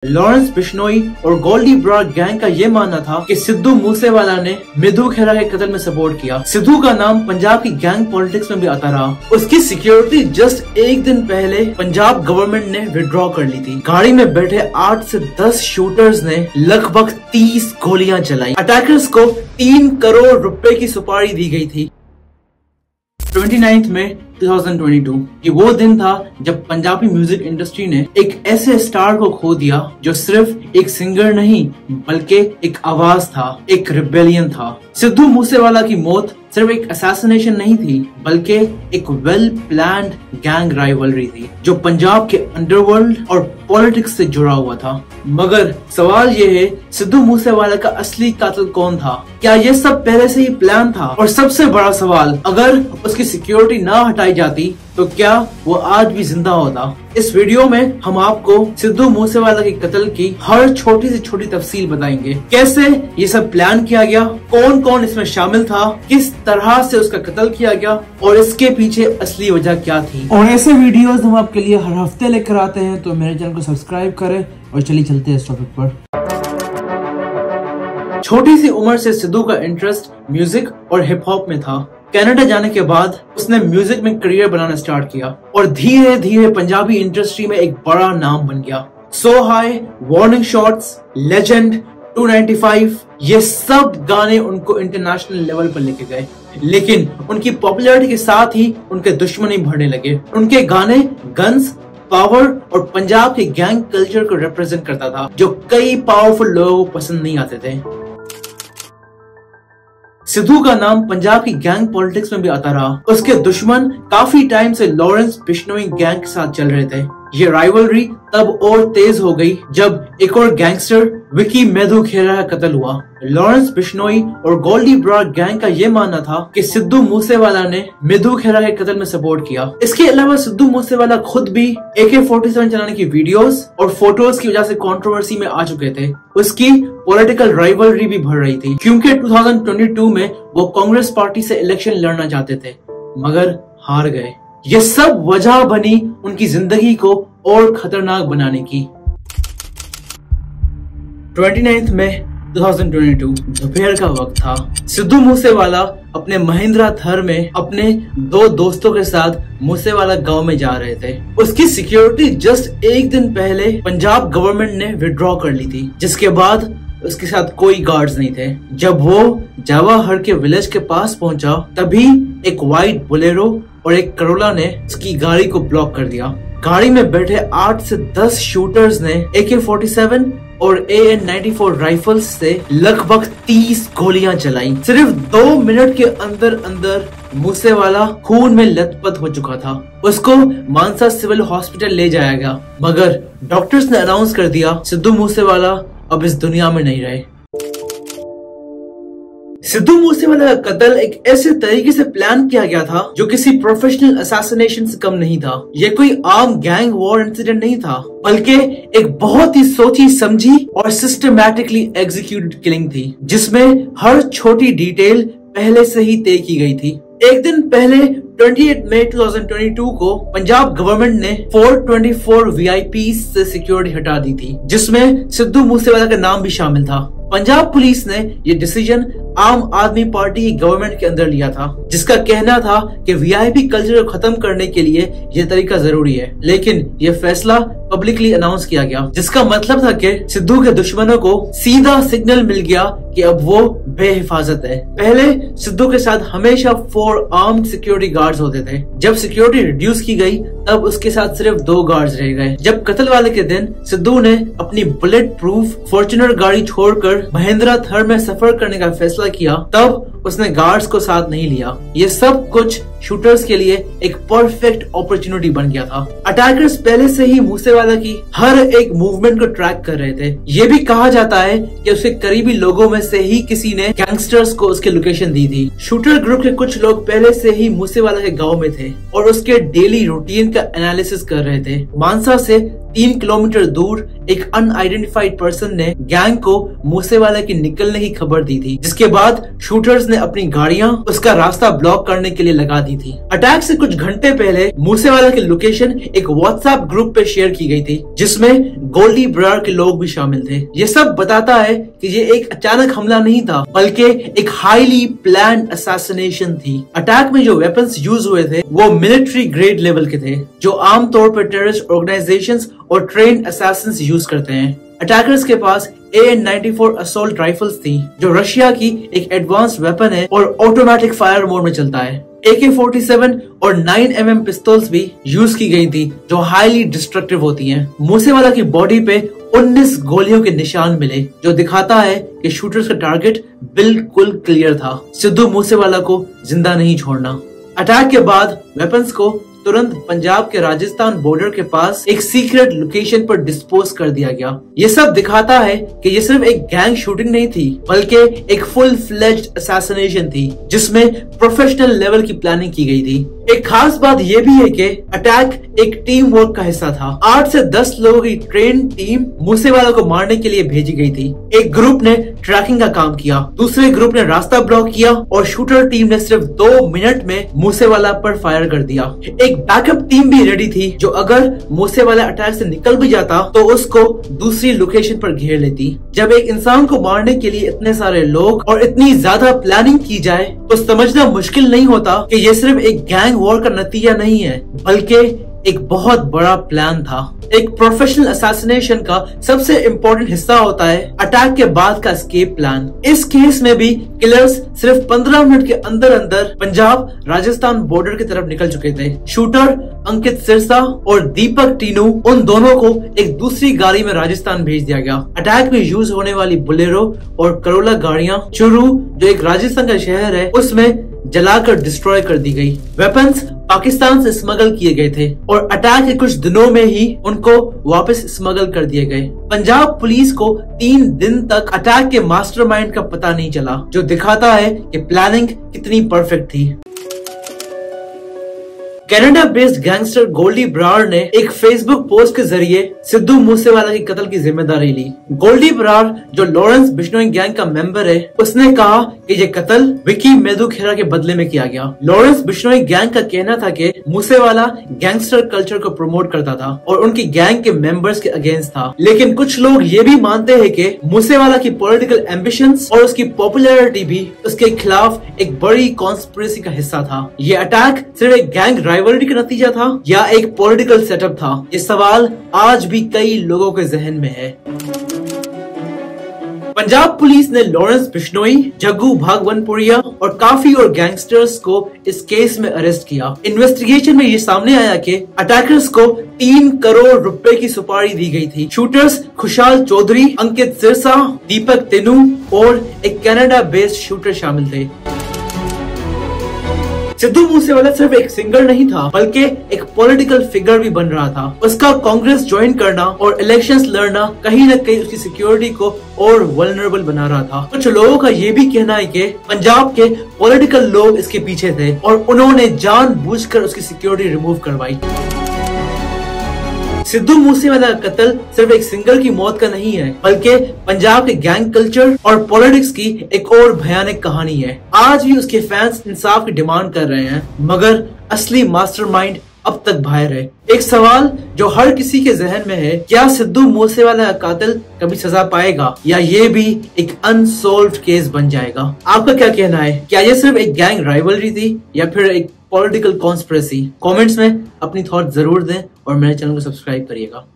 Lawrence Bishnoi और Goldy broad gang का ये मानना था कि सिद्धू मूसेवाला ने मिधु खेरा के कत्ल में सपोर्ट किया। सिद्धू का नाम पंजाब की गैंग पॉलिटिक्स में भी आता रहा। उसकी सिक्योरिटी जस्ट एक दिन पहले पंजाब गवर्नमेंट ने विड्रॉ कर ली थी। गाड़ी में बैठे 8 से 10 शूटर्स ने लगभग 30 गोलियां चलाई। अटैकर्स को 3 करोड़ रुपए की सुपारी दी गई थी। 29 मई 2022 ये वो दिन था जब पंजाबी म्यूजिक इंडस्ट्री ने एक ऐसे स्टार को खो दिया जो सिर्फ एक सिंगर नहीं बल्कि एक आवाज था, एक रिबेलियन था। सिद्धू मूसेवाला की मौत सिर्फ एक असैसिनेशन नहीं थी बल्कि एक वेल प्लान्ड गैंग राइवलरी थी जो पंजाब के अंडरवर्ल्ड और पॉलिटिक्स से जुड़ा हुआ था। मगर सवाल ये है, सिद्धू मूसेवाला का असली कातिल कौन था? क्या ये सब पहले से ही प्लान था? और सबसे बड़ा सवाल, अगर उसकी सिक्योरिटी ना हटाई जाती तो क्या वो आज भी जिंदा होता? इस वीडियो में हम आपको सिद्धू मूसेवाला के कत्ल की हर छोटी से छोटी तफसील बताएंगे। कैसे ये सब प्लान किया गया, कौन कौन इसमें शामिल था, किस तरह से उसका कत्ल किया गया और इसके पीछे असली वजह क्या थी। और ऐसे वीडियोस हम आपके लिए हर हफ्ते लेकर आते हैं, तो मेरे चैनल को सब्सक्राइब करें और चलिए चलते हैं इस टॉपिक पर। छोटी सी उम्र से सिद्धू का इंटरेस्ट म्यूजिक और हिप हॉप में था। कनाडा जाने के बाद उसने म्यूजिक में करियर बनाना स्टार्ट किया और धीरे धीरे पंजाबी इंडस्ट्री में एक बड़ा नाम बन गया। सो हाई, वार्निंग शॉट्स, लेजेंड, 295 ये सब गाने उनको इंटरनेशनल लेवल पर लेके गए। लेकिन उनकी पॉपुलैरिटी के साथ ही उनके दुश्मनी बढ़ने लगे। उनके गाने गन्स, पावर और पंजाब के गैंग कल्चर को रिप्रेजेंट करता था जो कई पावरफुल लोगों को पसंद नहीं आते थे। सिद्धू का नाम पंजाब की गैंग पॉलिटिक्स में भी आता रहा। उसके दुश्मन काफी टाइम से लॉरेंस बिश्नोई गैंग के साथ चल रहे थे। ये राइवलरी तब और तेज हो गई जब एक और गैंगस्टर विकी मिधु खेरा का कत्ल हुआ। लॉरेंस बिश्नोई और गोल्डी ब्राड गैंग का ये मानना था कि सिद्धू मूसेवाला ने मिधु खेरा के कत्ल में सपोर्ट किया। इसके अलावा सिद्धू मूसेवाला खुद भी AK-47 चलाने की वीडियोस और फोटोज की वजह से कंट्रोवर्सी में आ चुके थे। उसकी पॉलिटिकल राइवलरी भी बढ़ रही थी क्योंकि 2022 में वो कांग्रेस पार्टी से इलेक्शन लड़ना चाहते थे मगर हार गए। ये सब वजह बनी उनकी जिंदगी को और खतरनाक बनाने की। 29 मई 2022 दोपहर का वक्त था। सिद्धू मूसेवाला अपने महिंद्रा थर में अपने 2 दोस्तों के साथ मूसेवाला गांव में जा रहे थे। उसकी सिक्योरिटी जस्ट एक दिन पहले पंजाब गवर्नमेंट ने विड्रॉ कर ली थी, जिसके बाद उसके साथ कोई गार्ड्स नहीं थे। जब वो जावाहर के विलेज के पास पहुंचा तभी एक व्हाइट बोलेरो और एक करोला ने उसकी गाड़ी को ब्लॉक कर दिया। गाड़ी में बैठे 8 से 10 शूटर्स ने AK-47 और AN-94 राइफल्स से लगभग 30 गोलियां चलाई। सिर्फ 2 मिनट के अंदर अंदर मूसेवाला खून में लथपथ हो चुका था। उसको मानसा सिविल हॉस्पिटल ले जाया गया मगर डॉक्टर्स ने अनाउंस कर दिया सिद्धू मूसेवाला अब इस दुनिया में नहीं रहे। सिद्धू मूसेवाला का कत्ल एक ऐसे तरीके से प्लान किया गया था जो किसी प्रोफेशनल असैसिनेशन से कम नहीं था। ये कोई आम गैंग वॉर इंसिडेंट नहीं था बल्कि एक बहुत ही सोची समझी और सिस्टमैटिकली एग्जीक्यूटेड किलिंग थी जिसमें हर छोटी डिटेल पहले से ही तय की गई थी। एक दिन पहले 28 मई 2022 को पंजाब गवर्नमेंट ने 424 VIPs से सिक्योरिटी हटा दी थी जिसमें सिद्धू मूसेवाला का नाम भी शामिल था। पंजाब पुलिस ने ये डिसीजन आम आदमी पार्टी की गवर्नमेंट के अंदर लिया था जिसका कहना था कि VIP कल्चर को खत्म करने के लिए ये तरीका जरूरी है। लेकिन ये फैसला पब्लिकली अनाउंस किया गया जिसका मतलब था कि सिद्धू के दुश्मनों को सीधा सिग्नल मिल गया कि अब वो बेहिफाजत है। पहले सिद्धू के साथ हमेशा 4 आर्म्ड सिक्योरिटी गार्ड्स होते थे। जब सिक्योरिटी रिड्यूस की गई तब उसके साथ सिर्फ 2 गार्ड्स रह गए। जब कत्ल वाले के दिन सिद्धू ने अपनी बुलेट प्रूफ फॉर्च्यूनर गाड़ी छोड़कर महिंद्रा थर में सफर करने का फैसला किया तब उसने गार्ड्स को साथ नहीं लिया। ये सब कुछ शूटर्स के लिए एक परफेक्ट अपॉर्चुनिटी बन गया था। अटैकर्स पहले से ही मूसेवाला की हर एक मूवमेंट को ट्रैक कर रहे थे। ये भी कहा जाता है कि उसके करीबी लोगों में से ही किसी ने गैंगस्टर्स को उसकी लोकेशन दी थी। शूटर ग्रुप के कुछ लोग पहले से ही मूसेवाला के गांव में थे और उसके डेली रूटीन का एनालिसिस कर रहे थे। मानसा से 3 किलोमीटर दूर एक अनआइडेंटिफाइड पर्सन ने गैंग को मूसेवाला की निकलने की खबर दी थी जिसके बाद शूटर्स ने अपनी गाड़ियां उसका रास्ता ब्लॉक करने के लिए लगा दी थी। अटैक से कुछ घंटे पहले मूसेवाला की लोकेशन एक व्हाट्सएप ग्रुप पे शेयर की गई थी, जिसमें गोल्डी ब्रार के लोग भी शामिल थे। ये सब बताता है कि ये एक अचानक हमला नहीं था, बल्कि एक हाईली प्लान्ड असैसिनेशन थी। अटैक में जो वेपन्स यूज हुए थे वो मिलिट्री ग्रेड लेवल के थे, जो आमतौर पर टेररिस्ट ऑर्गेनाइजेशंस और ट्रेन्ड असैसिन्स यूज करते हैं। अटैकर्स के पास AN-94 असोल्ट राइफल्स थी, जो रशिया की एक एडवांस वेपन है और ऑटोमेटिक फायर मोड में चलता है। AK-47 और 9mm पिस्तौल्स भी यूज की गई थी, जो हाईली डिस्ट्रक्टिव होती हैं। मूसेवाला की बॉडी पे 19 गोलियों के निशान मिले, जो दिखाता है कि शूटर्स का टारगेट बिल्कुल क्लियर था, सिद्धू मूसेवाला को जिंदा नहीं छोड़ना। अटैक के बाद वेपन्स को तुरंत पंजाब के राजस्थान बॉर्डर के पास एक सीक्रेट लोकेशन पर डिस्पोज कर दिया गया। ये सब दिखाता है कि ये सिर्फ एक गैंग शूटिंग नहीं थी, बल्कि एक फुल फ्लेज्ड असैसिनेशन थी, जिसमें प्रोफेशनल लेवल की प्लानिंग की गई थी। एक खास बात यह भी है कि अटैक एक टीम वर्क का हिस्सा था। 8 से 10 लोगों की ट्रेन टीम मूसेवाला को मारने के लिए भेजी गई थी। एक ग्रुप ने ट्रैकिंग का काम किया, दूसरे ग्रुप ने रास्ता ब्लॉक किया और शूटर टीम ने सिर्फ 2 मिनट में मूसेवाला पर फायर कर दिया। एक बैकअप टीम भी रेडी थी, जो अगर मूसेवाला अटैक से निकल भी जाता तो उसको दूसरी लोकेशन पर घेर लेती। जब एक इंसान को मारने के लिए इतने सारे लोग और इतनी ज्यादा प्लानिंग की जाए, तो समझना मुश्किल नहीं होता कि ये सिर्फ एक गैंग वॉर का नतीजा नहीं है, बल्कि एक बहुत बड़ा प्लान था। एक प्रोफेशनल असैसिनेशन का सबसे इम्पोर्टेंट हिस्सा होता है अटैक के बाद का एस्केप प्लान। इस केस में भी किलर्स सिर्फ 15 मिनट के अंदर अंदर पंजाब राजस्थान बॉर्डर की तरफ निकल चुके थे। शूटर अंकित सिरसा और दीपक टीनू, उन दोनों को एक दूसरी गाड़ी में राजस्थान भेज दिया गया। अटैक में यूज होने वाली बुलेरो और करोला गाड़ियां चुरू, जो एक राजस्थान का शहर है, उसमें जलाकर डिस्ट्रॉय कर दी गई। वेपन्स पाकिस्तान से स्मगल किए गए थे और अटैक के कुछ दिनों में ही उनको वापस स्मगल कर दिए गए। पंजाब पुलिस को 3 दिन तक अटैक के मास्टरमाइंड का पता नहीं चला, जो दिखाता है कि प्लानिंग कितनी परफेक्ट थी। Canada based gangster Goldy Brar ने एक फेसबुक पोस्ट के जरिए सिद्धू मूसेवाला के कत्ल की जिम्मेदारी ली। गोल्डी ब्रार, जो लॉरेंस बिश्नोई गैंग का मेंबर है, उसने कहा कि ये कत्ल विकी मेदुखेरा के बदले में किया गया। लॉरेंस बिश्नोई गैंग का कहना था कि मूसेवाला गैंगस्टर कल्चर को प्रमोट करता था और उनकी गैंग के मेंबर्स के अगेंस्ट था। लेकिन कुछ लोग ये भी मानते हैं कि मूसेवाला की पॉलिटिकल एम्बिशंस और उसकी पॉपुलैरिटी भी उसके खिलाफ एक बड़ी कॉन्स्पिरेसी का हिस्सा था। ये अटैक सिर्फ एक गैंग राइवलरी का नतीजा था या एक पॉलिटिकल सेटअप था? ये सवाल आज भी कई लोगों के जहन में है। पंजाब पुलिस ने लॉरेंस बिश्नोई, जग्गू भागवनपुरिया और काफी और गैंगस्टर्स को इस केस में अरेस्ट किया। इन्वेस्टिगेशन में ये सामने आया कि अटैकर्स को 3 करोड़ रुपए की सुपारी दी गई थी। शूटर्स खुशहाल चौधरी, अंकित सिरसा, दीपक तेनू और एक कनाडा बेस्ड शूटर शामिल थे। सिद्धू मूसेवाला सिर्फ एक सिंगर नहीं था, बल्कि एक पॉलिटिकल फिगर भी बन रहा था। उसका कांग्रेस ज्वाइन करना और इलेक्शंस लड़ना कहीं न कहीं उसकी सिक्योरिटी को और वल्नरेबल बना रहा था। कुछ लोगों का ये भी कहना है कि पंजाब के पॉलिटिकल लोग इसके पीछे थे और उन्होंने जानबूझकर उसकी सिक्योरिटी रिमूव करवाई। सिद्धू मूसेवाला का कत्ल सिर्फ एक सिंगर की मौत का नहीं है, बल्कि पंजाब के गैंग कल्चर और पॉलिटिक्स की एक और भयानक कहानी है। आज भी उसके फैंस इंसाफ की डिमांड कर रहे हैं, मगर असली मास्टरमाइंड अब तक बाहर है। एक सवाल जो हर किसी के जहन में है, क्या सिद्धू मूसेवाला का कातिल कभी सजा पाएगा या ये भी एक अनसॉल्व्ड केस बन जाएगा? आपका क्या कहना है? क्या ये सिर्फ एक गैंग राइवलरी थी या फिर एक पॉलिटिकल कॉन्स्पिरेसी? कमेंट्स में अपनी थॉट जरूर दें और मेरे चैनल को सब्सक्राइब करिएगा।